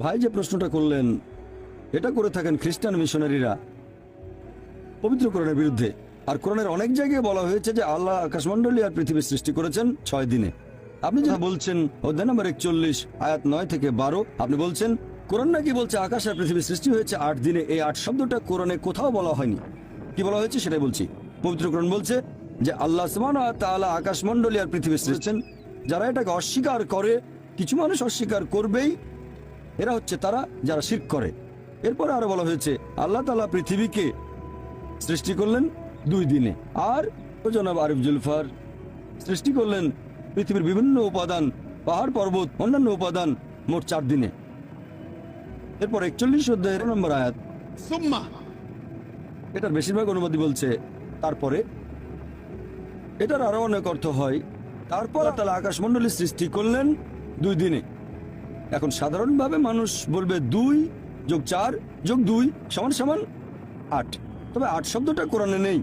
ভাই যে প্রশ্নটা করলেন, এটা করে থাকেন খ্রিস্টান মিশনারিরা পবিত্র কোরআনের বিরুদ্ধে। আর কোরআনের অনেক জায়গায় বলা হয়েছে যে আল্লাহ আকাশমণ্ডলী আর পৃথিবী সৃষ্টি করেছেন 6 দিনে। আপনি যেটা বলছেন অধ্যায় নম্বর 41 আয়াত 9 থেকে 12, আপনি বলছেন কোরআন নাকি বলছে আকাশ আর পৃথিবী সৃষ্টি হয়েছে 8 দিনে। এই 8 শব্দটা কোরআনে কোথাও বলা হয়নি। কি বলা হয়েছে সেটাই বলছি। পবিত্র কোরআন বলছে যে আল্লাহ সুবহানাহু ওয়া তাআলা আকাশমণ্ডলী আর পৃথিবী সৃষ্টিছেন। যারা এটাকে অস্বীকার করে, কিছু মানুষ অস্বীকার করবেই, এরা হচ্ছে তারা যারা শিরক করে। এরপরে আরো বলা হয়েছে আল্লাহ তাআলা পৃথিবীকে সৃষ্টি করলেন 2 দিনে, আর জনাব আরিফ জুলফার সৃষ্টি করলেন পৃথিবীর বিভিন্ন উপাদান, পাহাড় পর্বত, অন্যান্য উপাদান মোট 4 দিনে। এরপর 41 অধ্যায়ের নম্বর আয়াত, সুম্মা, এটার বেশিরভাগ অনুবাদী বলছে তারপরে। এটার আরো অনেক অর্থ হয় তারপর তারা আকাশমণ্ডলী সৃষ্টি করলেন 2 দিনে। এখন সাধারণভাবে মানুষ বলবে 2 যোগ 4 যোগ 2 সমান সমান 8, তবে 8 শব্দটা কোরআনে নেই।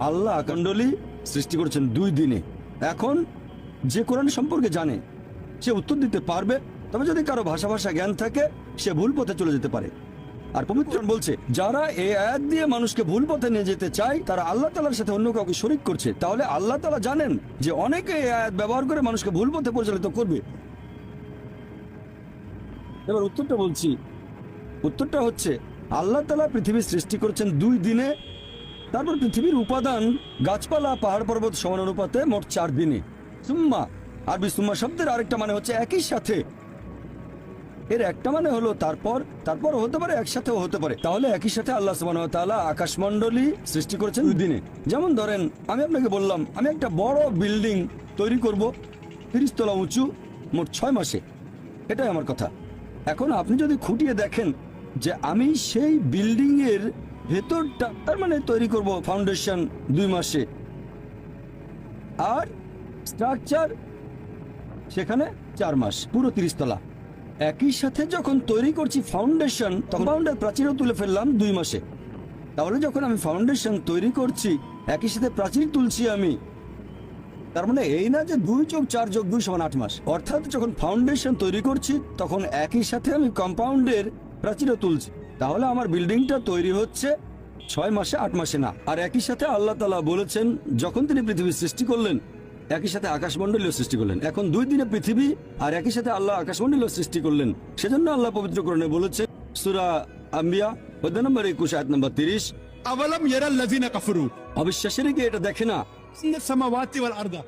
আল্লাহ আকাশমণ্ডলী সৃষ্টি করেছেন 2 দিনে। এখন যে কোরআন সম্পর্কে জানে সে উত্তর দিতে পারবে, তবে যদি কারো ভাষা জ্ঞান থাকে সে ভুল পথে চলে যেতে পারে। আর পবিত্র কোরআন বলছে যারা এই আয়াত দিয়ে মানুষকে ভুল পথে নিয়ে যেতে চায় তারা আল্লাহ তাআলার সাথে অন্য কাউকে শরীক করছে। তাহলে আল্লাহ তাআলা জানেন যে অনেকে এই আয়াত ব্যবহার করে মানুষকে ভুল পথে পরিচালিত করবে। এবার উত্তরটা বলছি। উত্তরটা হচ্ছে আল্লাহ তাআলা পৃথিবী সৃষ্টি করেছেন 2 দিনে, তারপর পৃথিবীর উপাদান গাছপালা পাহাড় পর্বত সমানুপাতে মোট 4 দিনে। সুম্মা, আরবি সুম্মা শব্দের আরেকটা মানে হচ্ছে একই সাথে। এর একটা মানে হলো তারপর হতে পারে, একসাথেও হতে পারে। তাহলে একই সাথে আল্লাহ সুবহানাহু ওয়া তাআলা আকাশমণ্ডলী সৃষ্টি করেছেন 2 দিনে। যেমন ধরেন আমি আপনাকে বললাম আমি একটা বড় বিল্ডিং তৈরি করব 30 তলা উঁচু মোট 6 মাসে। এটাই আমার কথা। এখন আপনি যদি খুঁটিয়ে দেখেন যে আমি সেই বিল্ডিং এর ভেতরটা তার মানে তৈরি করব ফাউন্ডেশন 2 মাসে, আর স্ট্রাকচার সেখানে 4 মাস, পুরো 30 তলা। একই সাথে যখন তৈরি করছি ফাউন্ডেশন, তখন ফাউন্ডের প্রাচীরও তুলে ফেললাম 2 মাসে। তাহলে যখন আমি ফাউন্ডেশন তৈরি করছি একই সাথে প্রাচীর তুলছি আমি, তার মানে এই না যে 2 যোগ 4 যোগ 2 সমান 8 মাস। অর্থাৎ যখন ফাউন্ডেশন তৈরি করছি তখন একই সাথে আমি কম্পাউন্ডের প্রাচীরও তুলছি। তাহলে আমার বিল্ডিংটা তৈরি হচ্ছে 6 মাসে, 8 মাসে না। আর একই সাথে আল্লাহ তাআলা বলেছেন যখন তিনি পৃথিবী সৃষ্টি করলেন একই সাথে আকাশমণ্ডলীও সৃষ্টি করলেন। এখন 2 দিনে পৃথিবী আর একই সাথে আল্লাহ আকাশমণ্ডলীও সৃষ্টি করলেন। সেজন্য আল্লাহ পবিত্র কোরআনে বলেছে সূরা আম্বিয়া অধ্যায় নম্বর 21 আয়াত নম্বর 30, আওয়ালাম ইয়ারাল্লাযিনা কাফারু, অবিশ্বাসীরা কি এটা দেখে না ইন্নাস সামাওয়াতি ওয়াল আরদা